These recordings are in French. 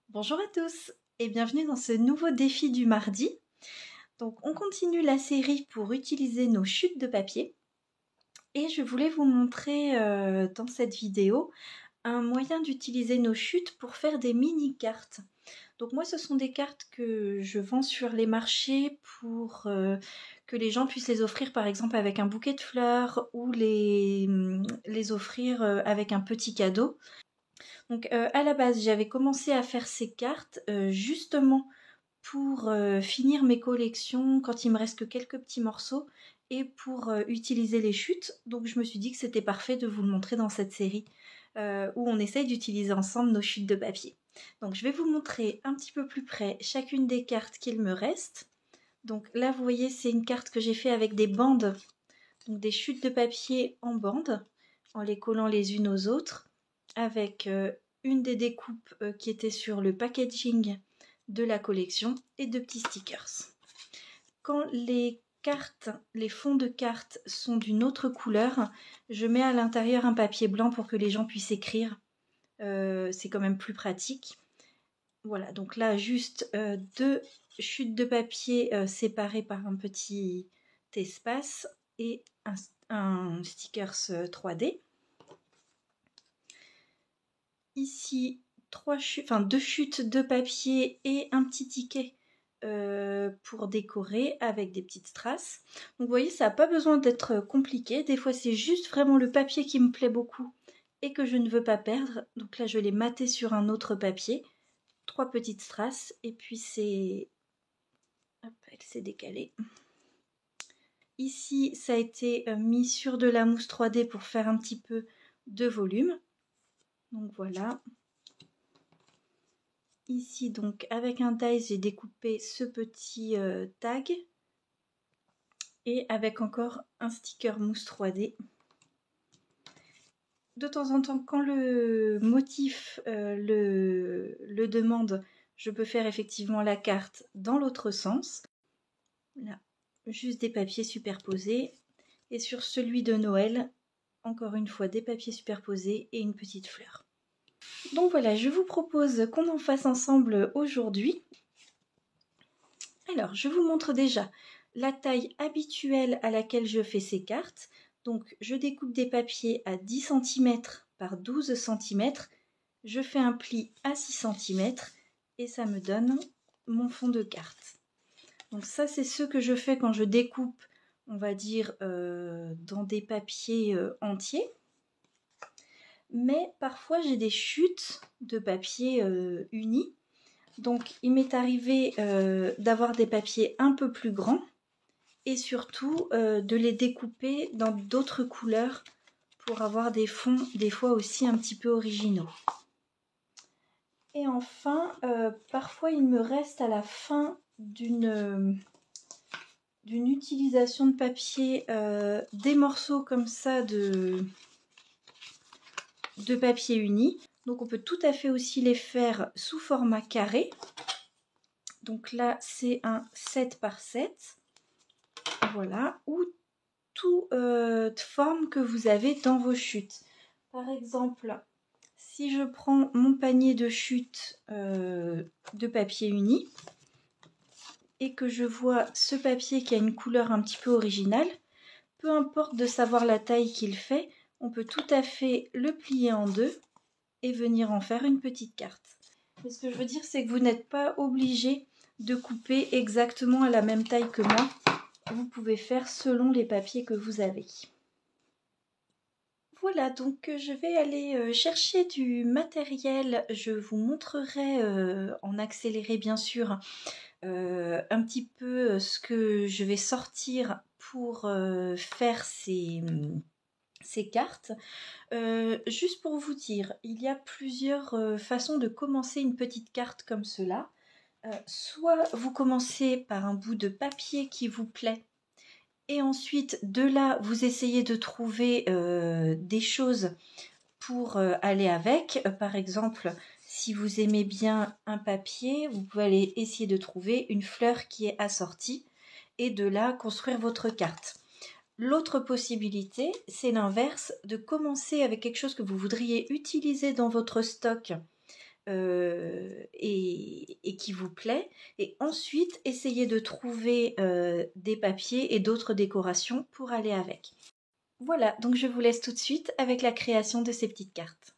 Bonjour à tous et bienvenue dans ce nouveau défi du mardi. Donc on continue la série pour utiliser nos chutes de papier et je voulais vous montrer dans cette vidéo un moyen d'utiliser nos chutes pour faire des mini-cartes. Donc moi ce sont des cartes que je vends sur les marchés pour que les gens puissent les offrir par exemple avec un bouquet de fleurs ou les offrir avec un petit cadeau. Donc à la base j'avais commencé à faire ces cartes justement pour finir mes collections quand il me reste que quelques petits morceaux et pour utiliser les chutes. Donc je me suis dit que c'était parfait de vous le montrer dans cette série où on essaye d'utiliser ensemble nos chutes de papier. Donc je vais vous montrer un petit peu plus près chacune des cartes qu'il me reste. Donc là vous voyez c'est une carte que j'ai fait avec des bandes, donc des chutes de papier en bandes, en les collant les unes aux autres, avec une des découpes qui était sur le packaging de la collection et de petits stickers. Quand les cartes, les fonds de cartes sont d'une autre couleur, je mets à l'intérieur un papier blanc pour que les gens puissent écrire. C'est quand même plus pratique. Voilà, donc là juste deux chutes de papier séparées par un petit espace et un stickers 3D. Ici, deux chutes de papier et un petit ticket pour décorer avec des petites strass. Donc vous voyez, ça n'a pas besoin d'être compliqué. Des fois, c'est juste vraiment le papier qui me plaît beaucoup et que je ne veux pas perdre. Donc là, je l'ai maté sur un autre papier. 3 petites strass et puis c'est... Hop, elle s'est décalée. Ici, ça a été mis sur de la mousse 3D pour faire un petit peu de volume. Donc voilà. Ici, donc, avec un dies, j'ai découpé ce petit tag. Et avec encore un sticker mousse 3D. De temps en temps, quand le motif le demande, je peux faire effectivement la carte dans l'autre sens. Là, juste des papiers superposés. Et sur celui de Noël, encore une fois des papiers superposés et une petite fleur. Donc voilà, je vous propose qu'on en fasse ensemble aujourd'hui. Alors, je vous montre déjà la taille habituelle à laquelle je fais ces cartes. Donc, je découpe des papiers à 10 cm par 12 cm. Je fais un pli à 6 cm et ça me donne mon fond de carte. Donc ça, c'est ce que je fais quand je découpe, on va dire, dans des papiers entiers. Mais parfois, j'ai des chutes de papier unis. Donc, il m'est arrivé d'avoir des papiers un peu plus grands et surtout de les découper dans d'autres couleurs pour avoir des fonds des fois aussi un petit peu originaux. Et enfin, parfois il me reste à la fin d'une utilisation de papier des morceaux comme ça de papier uni. Donc on peut tout à fait aussi les faire sous format carré. Donc là c'est un 7 par 7. Voilà, ou toute forme que vous avez dans vos chutes. Par exemple, si je prends mon panier de chutes de papier uni et que je vois ce papier qui a une couleur un petit peu originale, peu importe de savoir la taille qu'il fait, on peut tout à fait le plier en deux et venir en faire une petite carte. Mais ce que je veux dire, c'est que vous n'êtes pas obligé de couper exactement à la même taille que moi. Vous pouvez faire selon les papiers que vous avez. Voilà, donc je vais aller chercher du matériel. Je vous montrerai en accéléré bien sûr un petit peu ce que je vais sortir pour faire ces cartes. Juste pour vous dire, il y a plusieurs façons de commencer une petite carte comme cela. Soit vous commencez par un bout de papier qui vous plaît et ensuite de là vous essayez de trouver des choses pour aller avec. Par exemple, si vous aimez bien un papier, vous pouvez aller essayer de trouver une fleur qui est assortie et de là construire votre carte. L'autre possibilité, c'est l'inverse, de commencer avec quelque chose que vous voudriez utiliser dans votre stock et qui vous plaît, et ensuite essayer de trouver des papiers et d'autres décorations pour aller avec. Voilà, donc je vous laisse tout de suite avec la création de ces petites cartes.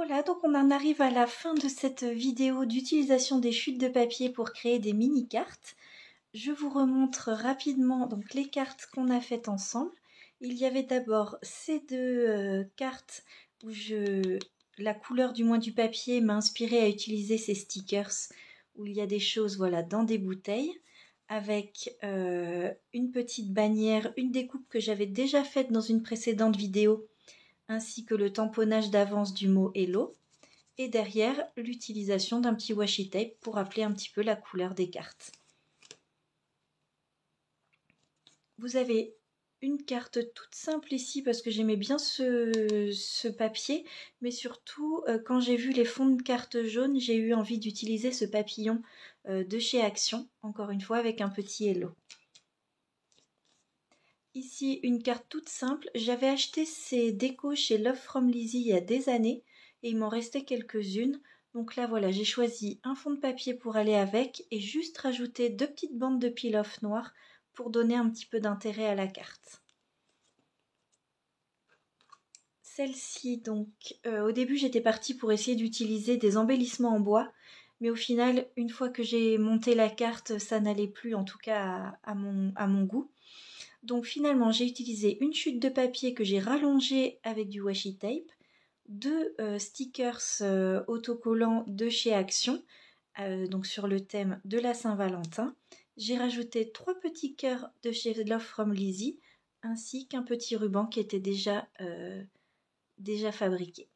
Voilà, donc on en arrive à la fin de cette vidéo d'utilisation des chutes de papier pour créer des mini-cartes. Je vous remontre rapidement donc les cartes qu'on a faites ensemble. Il y avait d'abord ces deux cartes où la couleur du moins du papier m'a inspiré à utiliser ces stickers où il y a des choses voilà, dans des bouteilles avec une petite bannière, une découpe que j'avais déjà faite dans une précédente vidéo ainsi que le tamponnage d'avance du mot Hello, et derrière l'utilisation d'un petit washi tape pour rappeler un petit peu la couleur des cartes. Vous avez une carte toute simple ici parce que j'aimais bien ce papier, mais surtout quand j'ai vu les fonds de cartes jaunes, j'ai eu envie d'utiliser ce papillon de chez Action, encore une fois avec un petit Hello. Ici, une carte toute simple. J'avais acheté ces décos chez Love from Lizzy il y a des années et il m'en restait quelques-unes. Donc là, voilà, j'ai choisi un fond de papier pour aller avec et juste rajouter deux petites bandes de peel-off noir pour donner un petit peu d'intérêt à la carte. Celle-ci, donc, au début, j'étais partie pour essayer d'utiliser des embellissements en bois. Mais au final, une fois que j'ai monté la carte, ça n'allait plus, en tout cas à mon goût. Donc finalement, j'ai utilisé une chute de papier que j'ai rallongée avec du washi tape, deux stickers autocollants de chez Action, donc sur le thème de la Saint-Valentin. J'ai rajouté trois petits cœurs de chez Love from Lizzy, ainsi qu'un petit ruban qui était déjà fabriqué.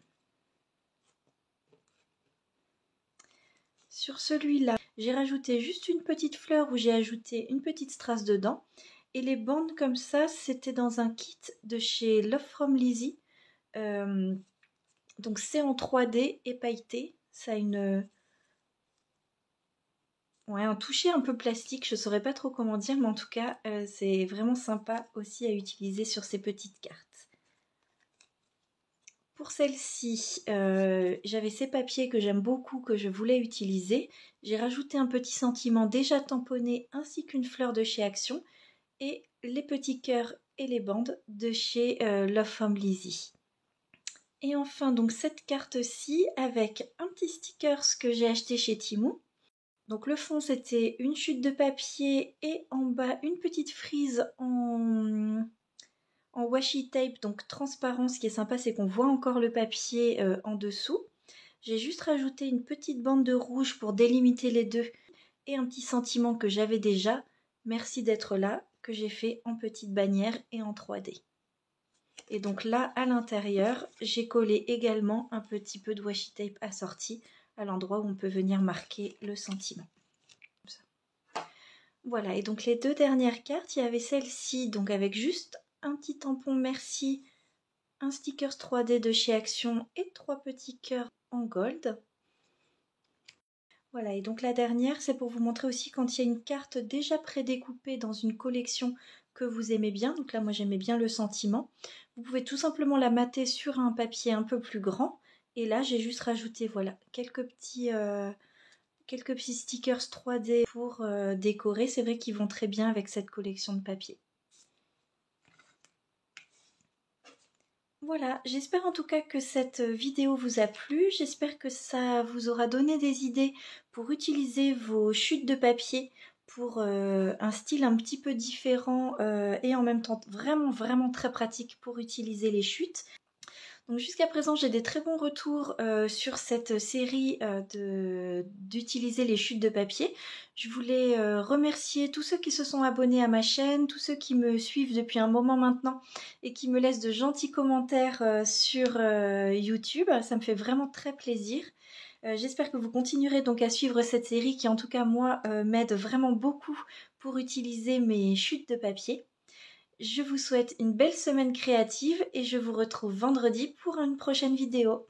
Sur celui-là, j'ai rajouté juste une petite fleur où j'ai ajouté une petite strass dedans. Et les bandes comme ça, c'était dans un kit de chez Love from Lizzy. Donc c'est en 3D et pailleté. Ça a un toucher un peu plastique, je ne saurais pas trop comment dire, mais en tout cas, c'est vraiment sympa aussi à utiliser sur ces petites cartes. Pour celle-ci, j'avais ces papiers que j'aime beaucoup, que je voulais utiliser. J'ai rajouté un petit sentiment déjà tamponné ainsi qu'une fleur de chez Action. Et les petits cœurs et les bandes de chez Love from Lizzy. Et enfin donc cette carte-ci avec un petit sticker que j'ai acheté chez Temu. Donc le fond c'était une chute de papier et en bas une petite frise en washi tape, donc transparent. Ce qui est sympa c'est qu'on voit encore le papier en dessous. J'ai juste rajouté une petite bande de rouge pour délimiter les deux et un petit sentiment que j'avais déjà. Merci d'être là, que j'ai fait en petite bannière et en 3D. Et donc là, à l'intérieur, j'ai collé également un petit peu de washi tape assorti à l'endroit où on peut venir marquer le sentiment. Voilà, et donc les deux dernières cartes, il y avait celle-ci, donc avec juste un petit tampon merci, un sticker 3D de chez Action et 3 petits cœurs en gold. Voilà, et donc la dernière, c'est pour vous montrer aussi quand il y a une carte déjà prédécoupée dans une collection que vous aimez bien. Donc là, moi, j'aimais bien le sentiment. Vous pouvez tout simplement la mater sur un papier un peu plus grand. Et là, j'ai juste rajouté, voilà, quelques petits stickers 3D pour décorer. C'est vrai qu'ils vont très bien avec cette collection de papier. Voilà, j'espère en tout cas que cette vidéo vous a plu, j'espère que ça vous aura donné des idées pour utiliser vos chutes de papier pour un style un petit peu différent et en même temps vraiment très pratique pour utiliser les chutes. Donc jusqu'à présent j'ai des très bons retours sur cette série d'utiliser les chutes de papier. Je voulais remercier tous ceux qui se sont abonnés à ma chaîne, tous ceux qui me suivent depuis un moment maintenant et qui me laissent de gentils commentaires sur YouTube. Ça me fait vraiment très plaisir. J'espère que vous continuerez donc à suivre cette série qui en tout cas moi m'aide vraiment beaucoup pour utiliser mes chutes de papier. Je vous souhaite une belle semaine créative et je vous retrouve vendredi pour une prochaine vidéo.